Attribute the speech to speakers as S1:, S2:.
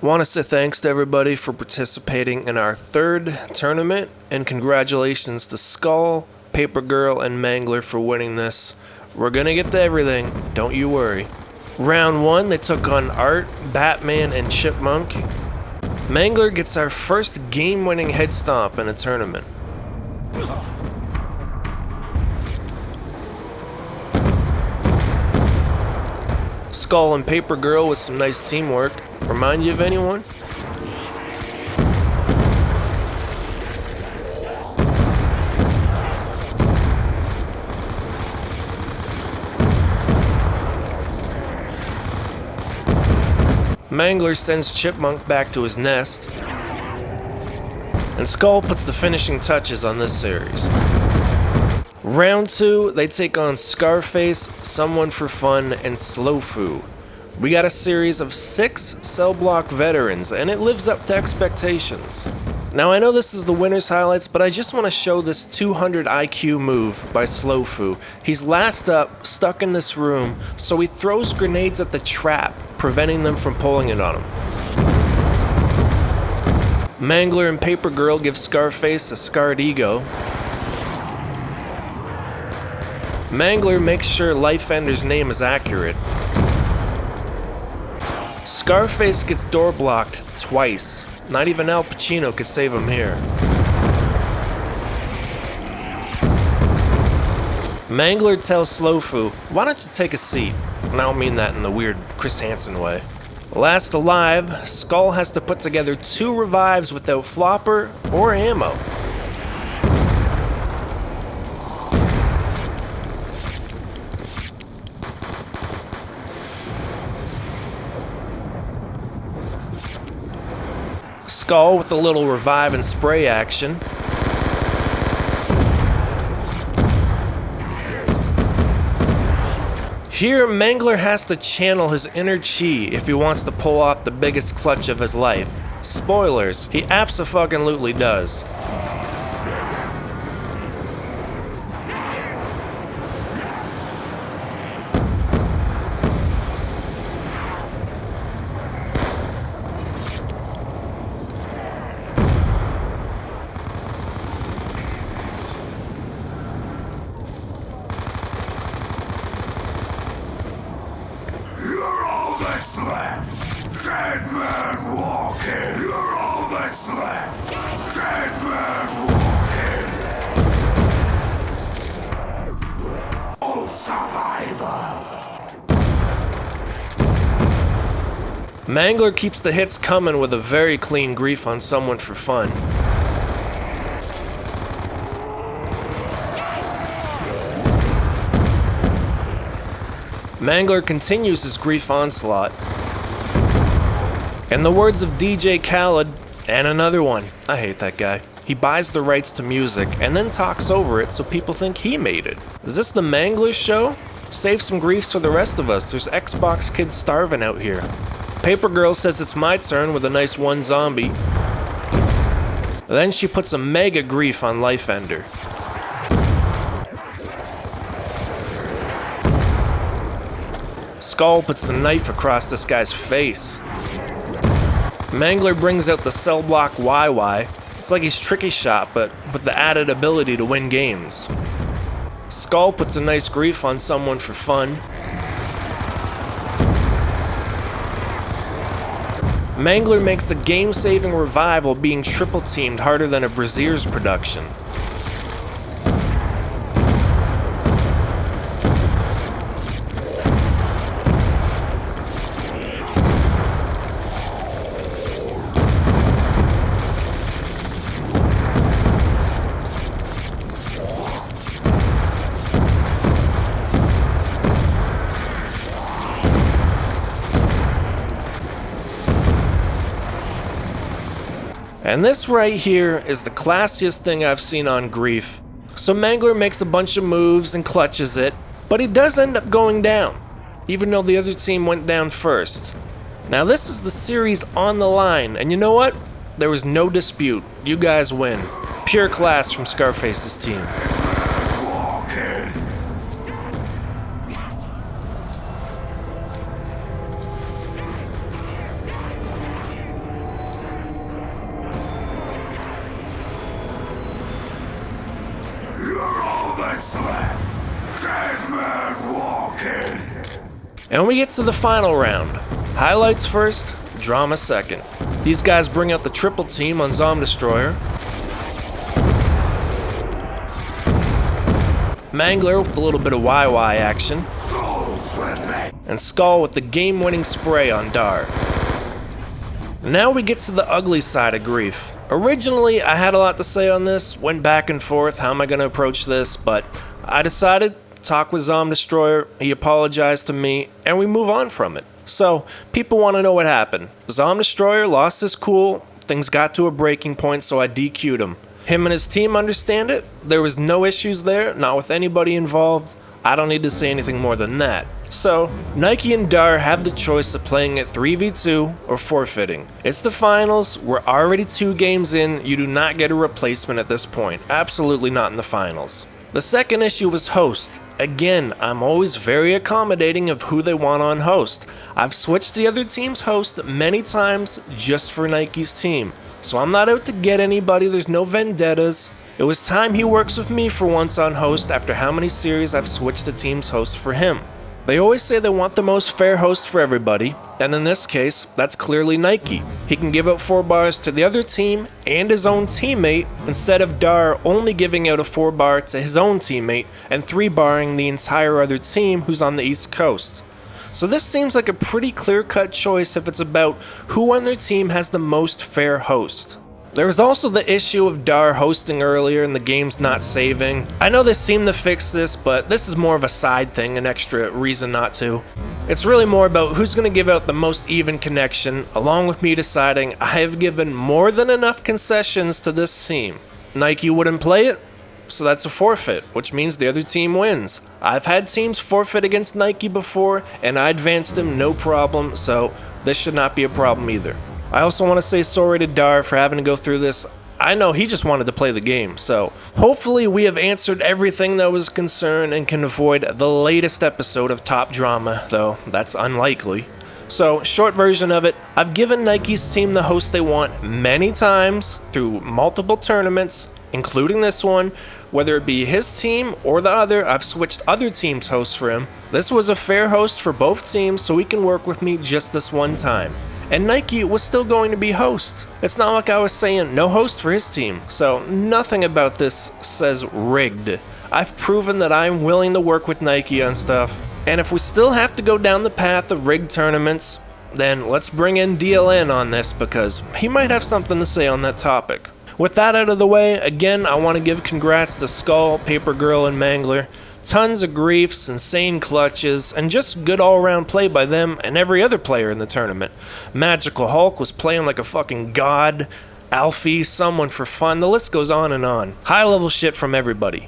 S1: Want to say thanks to everybody for participating in our third tournament, and congratulations to Skull, Papergirl, and Mangler for winning this. We're gonna get to everything, don't you worry. Round 1, they took on Art, Batman, and Chipmunk. Mangler gets our first game-winning head stomp in a tournament. Skull and Papergirl with some nice teamwork. Remind you of anyone? Mangler sends Chipmunk back to his nest, and Skull puts the finishing touches on this series. Round 2, they take on Scarface, Someone for Fun, and Slowfu. We got a series of 6 cell block veterans, and it lives up to expectations. Now I know this is the winner's highlights, but I just want to show this 200 IQ move by Slowfu. He's last up, stuck in this room, so he throws grenades at the trap, preventing them from pulling it on him. Mangler and Papergirl give Scarface a scarred ego. Mangler makes sure Lifeender's name is accurate. Scarface gets door blocked twice. Not even Al Pacino could save him here. Mangler tells Slowfu, "Why don't you take a seat?" And I don't mean that in the weird Chris Hansen way. Last alive, Skull has to put together 2 revives without flopper or ammo. Skull with a little revive and spray action. Here, Mangler has to channel his inner chi if he wants to pull off the biggest clutch of his life. Spoilers, he abso-fucking-lutely does.
S2: That's left. Dead man walking. You're all that's left. Dead man walking. Oh, survivor.
S1: Mangler keeps the hits coming with a very clean grief on Someone for Fun. Mangler continues his grief onslaught. In the words of DJ Khaled, and another one, I hate that guy, he buys the rights to music and then talks over it so people think he made it. Is this the Mangler show? Save some griefs for the rest of us, there's Xbox kids starving out here. Papergirl says it's my turn with a nice 1 zombie. Then she puts a mega grief on Lifeender. Skull puts the knife across this guy's face. Mangler brings out the cell block YY. It's like he's Tricky Shot, but with the added ability to win games. Skull puts a nice grief on Someone for Fun. Mangler makes the game-saving revive while being triple-teamed harder than a Brazier's production. And this right here is the classiest thing I've seen on Grief. So Mangler makes a bunch of moves and clutches it, but he does end up going down, even though the other team went down first. Now this is the series on the line, and you know what? There was no dispute. You guys win. Pure class from Scarface's team. And we get to the final round. Highlights first, drama second. These guys bring out the triple team on Zom Destroyer. Mangler with a little bit of YY action. And Skull with the game-winning spray on Dar. Now we get to the ugly side of grief. Originally, I had a lot to say on this, went back and forth, how am I going to approach this, but I decided, talk with Zom Destroyer, he apologized to me, and we move on from it. So, people want to know what happened. Zom Destroyer lost his cool, things got to a breaking point, so I DQ'd him. Him and his team understand it, there was no issues there, not with anybody involved. I don't need to say anything more than that. So, Nike and Dar have the choice of playing it 3v2 or forfeiting. It's the finals, we're already 2 games in, you do not get a replacement at this point. Absolutely not in the finals. The second issue was host. Again, I'm always very accommodating of who they want on host. I've switched the other team's host many times just for Nike's team. So I'm not out to get anybody, there's no vendettas. It was time he works with me for once on host after how many series I've switched the team's host for him. They always say they want the most fair host for everybody, and in this case, that's clearly Nike. He can give out 4 bars to the other team and his own teammate, instead of Dar only giving out a 4 bar to his own teammate and 3 barring the entire other team who's on the East Coast. So this seems like a pretty clear-cut choice if it's about who on their team has the most fair host. There was also the issue of Dar hosting earlier and the game's not saving. I know they seem to fix this, but this is more of a side thing, an extra reason not to. It's really more about who's going to give out the most even connection, along with me deciding I have given more than enough concessions to this team. Nike wouldn't play it, so that's a forfeit, which means the other team wins. I've had teams forfeit against Nike before, and I advanced them no problem, so this should not be a problem either. I also want to say sorry to Dar for having to go through this. I know he just wanted to play the game, so hopefully we have answered everything that was concerned and can avoid the latest episode of Top Drama, though that's unlikely. So, short version of it, I've given Nike's team the host they want many times through multiple tournaments, including this one. Whether it be his team or the other, I've switched other teams' hosts for him. This was a fair host for both teams, so he can work with me just this one time. And Nike was still going to be host. It's not like I was saying no host for his team, so nothing about this says rigged. I've proven that I'm willing to work with Nike on stuff, and if we still have to go down the path of rigged tournaments, then let's bring in DLN on this because he might have something to say on that topic. With that out of the way, again, I want to give congrats to Skull, Papergirl, and Mangler. Tons of griefs, insane clutches, and just good all-around play by them and every other player in the tournament. Magical Hulk was playing like a fucking god. Alfie, someone for fun, the list goes on and on. High-level shit from everybody.